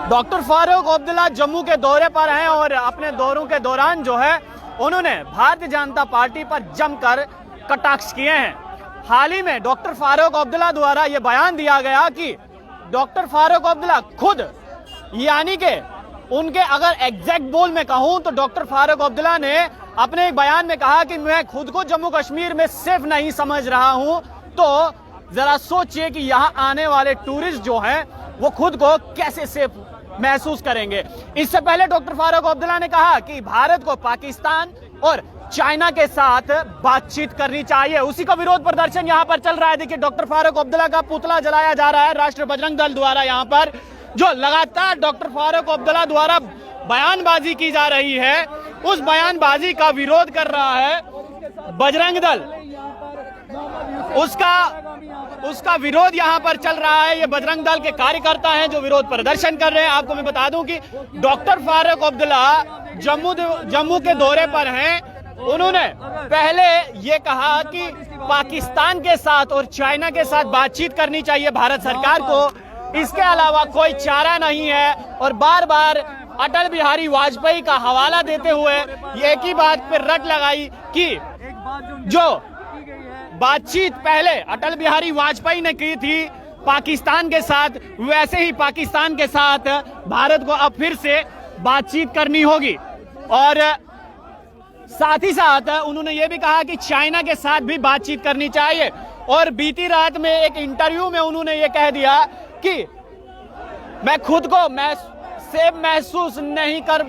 Doctor Farooq Abdullah Jammu के दौरे पर हैं और अपने दौरों के दौरान जो है उन्होंने भारतीय जनता पार्टी पर जमकर कटाक्ष किए हैं। हाल ही में डॉक्टर फारूक अब्दुल्ला द्वारा यह बयान दिया गया कि डॉक्टर फारूक अब्दुल्ला खुद, यानी कि उनके अगर एग्जैक्ट बोल में कहूं तो डॉक्टर फारूक अब्दुल्ला ने अपने एक बयान में कहा कि मैं खुद को जम्मू कश्मीर में सेफ नहीं समझ रहा हूं। तो जरा सोचिए कि यहां आने वाले टूरिस्ट जो हैं वो खुद को कैसे सेफ महसूस करेंगे। इससे पहले डॉक्टर फारूक अब्दुल्ला ने कहा कि भारत को पाकिस्तान और चाइना के साथ बातचीत करनी चाहिए। उसी का विरोध प्रदर्शन यहां पर चल रहा है। देखिए, डॉक्टर फारूक अब्दुल्ला का पुतला जलाया जा रहा है राष्ट्रीय बजरंग दल द्वारा। यहां पर जो लगातार डॉक्टर फारूक अब्दुल्ला द्वारा बयानबाजी की जा रही है, उस बयानबाजी का विरोध कर रहा है बजरंग दल। उसका विरोध यहां पर चल रहा है। ये बजरंग दल के कार्यकर्ता हैं जो विरोध प्रदर्शन कर रहे हैं। आपको मैं बता दूं कि डॉक्टर फारूक अब्दुल्ला जम्मू के दौरे पर हैं। उन्होंने पहले ये कहा कि पाकिस्तान के साथ और चाइना के साथ बातचीत करनी चाहिए भारत सरकार को, इसके अलावा कोई चारा नहीं है। और बार बार अटल बिहारी वाजपेयी का हवाला देते हुए एक ही बात पर रट लगाई कि जो बातचीत पहले अटल बिहारी वाजपेयी ने की थी पाकिस्तान के साथ, वैसे ही पाकिस्तान के साथ भारत को अब फिर से बातचीत करनी होगी। और साथ ही साथ उन्होंने ये भी कहा कि चाइना के साथ भी बातचीत करनी चाहिए। और बीती रात में एक इंटरव्यू में उन्होंने ये कह दिया कि मैं खुद को सेफ महसूस नहीं कर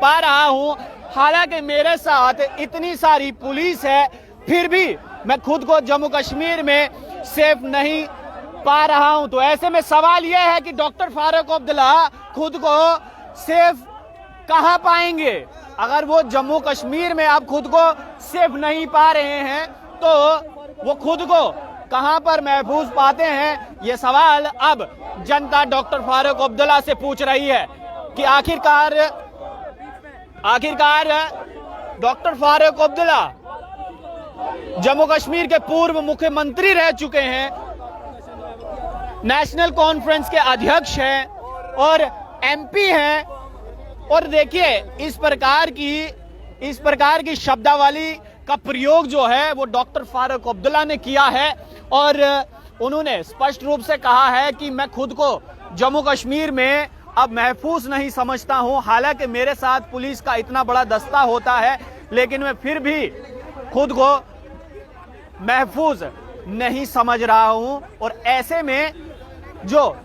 पा रहा हूं, हालांकि मेरे साथ इतनी सारी पुलिस है, फिर भी मैं खुद को जम्मू कश्मीर में सेफ नहीं पा रहा हूं। तो ऐसे में सवाल यह है कि डॉक्टर फारूक अब्दुल्ला खुद को सेफ कहां पाएंगे? अगर वो जम्मू कश्मीर में आप खुद को सेफ नहीं पा रहे हैं तो वो खुद को कहां पर महफूज पाते हैं? ये सवाल अब जनता डॉक्टर फारूक अब्दुल्ला से पूछ रही है कि आखिरकार डॉक्टर फारूक अब्दुल्ला जम्मू कश्मीर के पूर्व मुख्यमंत्री रह चुके हैं, नेशनल कॉन्फ्रेंस के अध्यक्ष हैं और एमपी हैं। और देखिए, इस प्रकार की शब्दावली का प्रयोग जो है वो डॉक्टर फारूक अब्दुल्ला ने किया है। और उन्होंने स्पष्ट रूप से कहा है कि मैं खुद को जम्मू कश्मीर में अब महफूज नहीं समझता हूं, हालांकि मेरे साथ पुलिस का इतना बड़ा दस्ता होता है, लेकिन मैं फिर भी खुद को महफूज नहीं समझ रहा हूं। और ऐसे में जो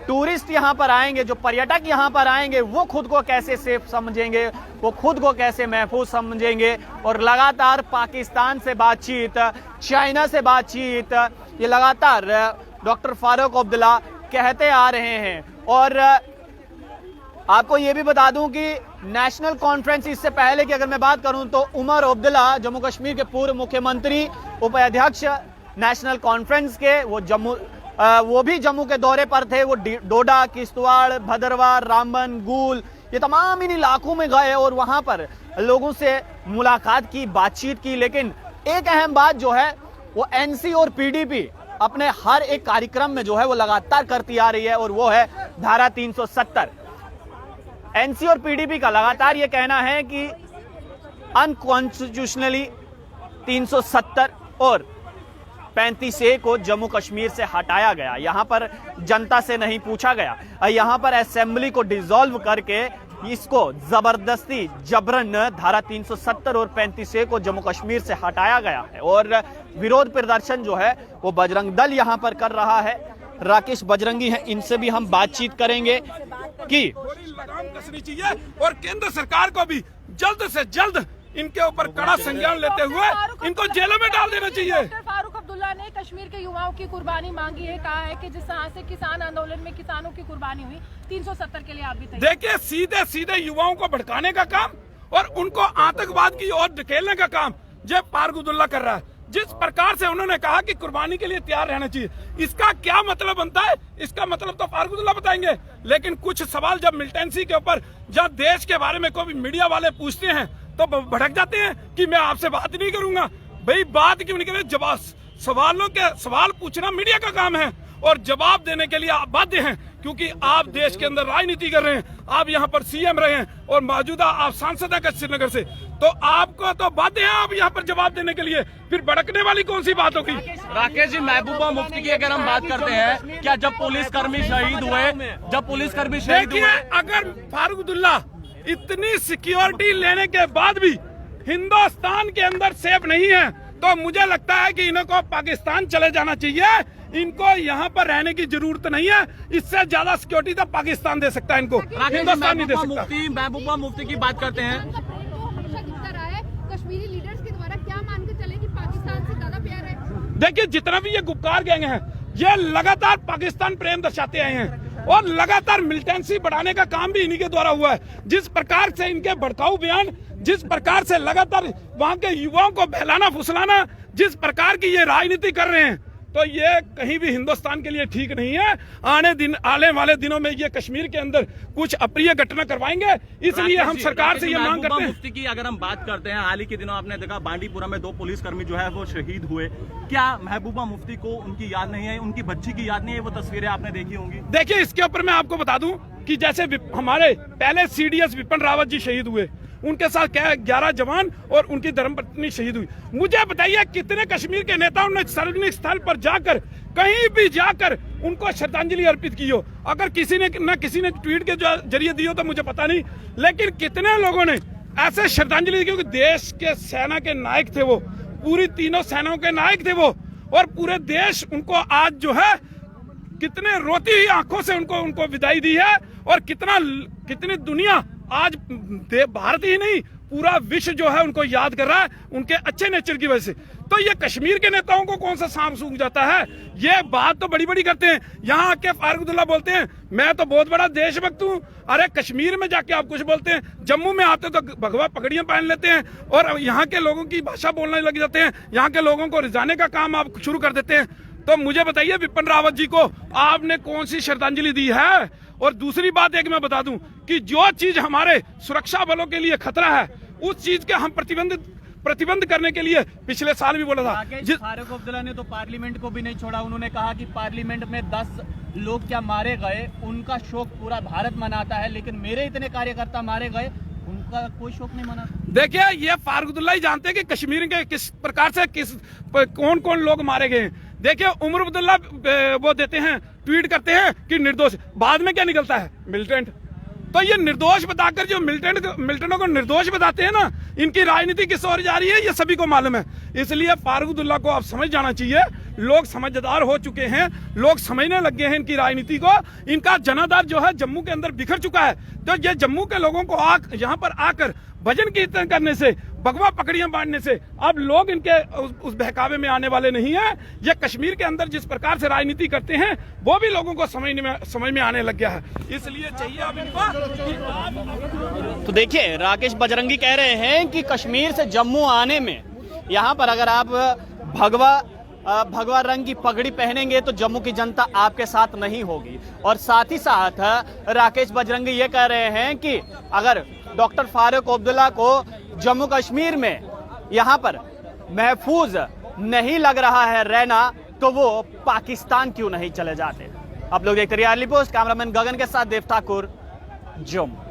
टूरिस्ट यहां पर आएंगे, जो पर्यटक यहां पर आएंगे, वो खुद को कैसे सेफ समझेंगे, वो खुद को कैसे महफूज समझेंगे? और लगातार पाकिस्तान से बातचीत, चाइना से बातचीत, ये लगातार डॉक्टर फारूक अब्दुल्ला कहते आ रहे हैं। और आपको ये भी बता दूं कि नेशनल कॉन्फ्रेंस, इससे पहले की अगर मैं बात करूं तो उमर अब्दुल्ला जम्मू कश्मीर के पूर्व मुख्यमंत्री, उपाध्यक्ष नेशनल कॉन्फ्रेंस के, वो भी जम्मू के दौरे पर थे। वो डोडा, किश्तवाड़, भदरवाह, रामबन, गूल, ये तमाम इन इलाकों में गए और वहां पर लोगों से मुलाकात की, बातचीत की। लेकिन एक अहम बात जो है वो एनसी और पीडीपी अपने हर एक कार्यक्रम में जो है वो लगातार करती आ रही है, और वो है धारा 370। एनसी और पीडीपी का लगातार ये कहना है कि अनकॉन्स्टिट्यूशनली 370 और 35A को जम्मू कश्मीर से हटाया गया। यहां पर जनता से नहीं पूछा गया, यहां पर असेंबली को डिसॉल्व करके इसको जबरदस्ती जबरन धारा 370 और 35A को जम्मू कश्मीर से हटाया गया है। और विरोध प्रदर्शन जो है वो बजरंग दल यहां पर कर रहा है। राकेश बजरंगी हैं, इनसे भी हम बातचीत करेंगे कि कसनी चाहिए और केंद्र सरकार को भी जल्द से जल्द इनके ऊपर कड़ा संज्ञान लेते हुए इनको जेलों में डाल देना चाहिए। डॉक्टर फारूक अब्दुल्ला ने कश्मीर के युवाओं की कुर्बानी मांगी है, कहा है कि जिस तरह से किसान आंदोलन में किसानों की कुर्बानी हुई, 370 के लिए आप भी देखिए, सीधे सीधे युवाओं को भड़काने का काम और उनको आतंकवाद की ओर धकेलने का काम जब फारूक अब्दुल्ला कर रहा है। जिस प्रकार से उन्होंने कहा कि कुर्बानी के लिए तैयार रहना चाहिए, इसका क्या मतलब बनता है? इसका मतलब तो फारूक अब्दुल्ला बताएंगे। लेकिन कुछ सवाल जब मिलिटेंसी के ऊपर, जब देश के बारे में कोई मीडिया वाले पूछते हैं तो भड़क जाते हैं कि मैं आपसे बात नहीं करूंगा। भाई, बात क्यों नहीं करें? जवाब, सवाल पूछना मीडिया का काम है और जवाब देने के लिए आप बाध्य हैं, क्योंकि आप देश के अंदर राजनीति कर रहे हैं, आप यहाँ पर सीएम रहे हैं और मौजूदा आप सांसद हैं श्रीनगर से, तो आपको तो बाध्य हैं आप यहाँ पर जवाब देने के लिए, फिर भड़कने वाली कौन सी बात होगी? राकेश जी, महबूबा मुफ्ती की अगर हम बात करते हैं, क्या जब पुलिसकर्मी शहीद हुए, देखिए अगर फारूक अब्दुल्ला इतनी सिक्योरिटी लेने के बाद भी हिंदुस्तान के अंदर सेफ नहीं है, तो मुझे लगता है कि इनको पाकिस्तान चले जाना चाहिए। इनको यहाँ पर रहने की जरूरत नहीं है, इससे ज्यादा सिक्योरिटी तो पाकिस्तान दे सकता है इनको, हिंदुस्तान नहीं दे सकता। महबूबा मुफ्ती की बात करते हैं, कश्मीरी लीडर्स के द्वारा क्या मान के चले कि पाकिस्तान से ज्यादा प्यार है? देखिए जितना भी ये गुपकार गैंग हैं, ये लगातार पाकिस्तान प्रेम दर्शाते आए हैं और लगातार मिलिटेंसी बढ़ाने का काम भी इन्हीं के द्वारा हुआ है। जिस प्रकार से इनके भड़काऊ बयान, जिस प्रकार से लगातार वहां के युवाओं को बहलाना फुसलाना, जिस प्रकार की ये राजनीति कर रहे हैं, तो ये कहीं भी हिंदुस्तान के लिए ठीक नहीं है। आने वाले दिनों में ये कश्मीर के अंदर कुछ अप्रिय घटना करवाएंगे, इसलिए हम सरकार से ये मांग करते हैं। मुफ्ती की अगर हम बात करते हैं, हाल ही के दिनों आपने देखा बांडीपुरा में 2 पुलिसकर्मी जो है वो शहीद हुए, क्या महबूबा मुफ्ती को उनकी याद नहीं है, उनकी बच्ची की याद नहीं है? वो तस्वीरें आपने देखी होंगी। देखिए इसके ऊपर मैं आपको बता दूं कि जैसे हमारे पहले सीडीएस विपिन रावत जी शहीद हुए, उनके साथ 11 जवान और उनकी धर्मपत्नी शहीद हुई। मुझे बताइए कितने कश्मीर के नेताओं ने सार्वजनिक स्थल पर जाकर, कहीं भी जाकर उनको श्रद्धांजलि अर्पित की हो? अगर किसी ने ट्वीट के जरिए दी हो तो मुझे पता नहीं, लेकिन कितने लोगों ने ऐसे श्रद्धांजलि दी? क्योंकि देश के सेना के नायक थे वो, पूरी तीनों सेनाओं के नायक थे वो, और पूरे देश उनको आज जो है कितने रोती हुई आंखों से उनको विदाई दी है, और कितनी दुनिया आज भारत ही नहीं पूरा विश्व जो है उनको याद कर रहा है उनके अच्छे नेचर की वजह से। तो ये कश्मीर के नेताओं को कौन सा सांप सूंघ जाता है? ये बात तो बड़ी बड़ी करते हैं, यहाँ आके फारूक अब्दुल्ला बोलते हैं मैं तो बहुत बड़ा देशभक्त हूँ। अरे कश्मीर में जाके आप कुछ बोलते हैं, जम्मू में आते तो भगवा पगड़ियां पहन लेते हैं और यहाँ के लोगों की भाषा बोलने लग जाते हैं, यहाँ के लोगों को रिझाने का काम आप शुरू कर देते हैं। तो मुझे बताइए विपिन रावत जी को आपने कौन सी श्रद्धांजलि दी है? और दूसरी बात एक मैं बता दूं कि जो चीज हमारे सुरक्षा बलों के लिए खतरा है, उस चीज के हम प्रतिबंध करने के लिए पिछले साल भी बोला था। फारूक अब्दुल्ला ने तो पार्लियामेंट को भी नहीं छोड़ा, उन्होंने कहा कि पार्लियामेंट में 10 लोग क्या मारे गए, उनका शोक पूरा भारत मनाता है, लेकिन मेरे इतने कार्यकर्ता मारे गए, उनका कोई शोक नहीं मना। देखिए ये फारूक अब्दुल्ला ही जानते हैं कि कश्मीर के किस प्रकार से कौन कौन लोग मारे गए। देखिए उमर अब्दुल्ला वो देते हैं, ट्वीट करते हैं कि निर्दोष, बाद में क्या निकलता है? मिलिटेंट। तो ये निर्दोष बताकर जो मिलिटेंटों को निर्दोष बताते हैं ना, इनकी राजनीति किस ओर जा रही है ये सभी को मालूम है। इसलिए फारूक अब्दुल्ला को आप समझ जाना चाहिए, लोग समझदार हो चुके हैं, लोग समझने लग गए हैं इनकी राजनीति को। इनका जनाधार जो है जम्मू के अंदर बिखर चुका है। तो ये जम्मू के लोगों को यहाँ पर आकर भजन कीर्तन करने से, भगवा पकड़ियां बांटने से अब लोग इनके उस बहकावे में आने वाले नहीं है। ये कश्मीर के अंदर जिस प्रकार से राजनीति करते हैं वो भी लोगों को समझ में आने लग गया है। इसलिए चाहिए अब इनको। तो देखिए राकेश बजरंगी कह रहे हैं कि कश्मीर से जम्मू आने में यहाँ पर अगर आप भगवा रंग की पगड़ी पहनेंगे तो जम्मू की जनता आपके साथ नहीं होगी। और साथ ही साथ राकेश बजरंगी ये कह रहे हैं कि अगर डॉक्टर फारूक अब्दुल्ला को जम्मू कश्मीर में यहाँ पर महफूज नहीं लग रहा है रहना, तो वो पाकिस्तान क्यों नहीं चले जाते। आप लोग देखते रहिए अर्ली पोस्ट। कैमरामैन गगन के साथ देव ठाकुर, जम्मू।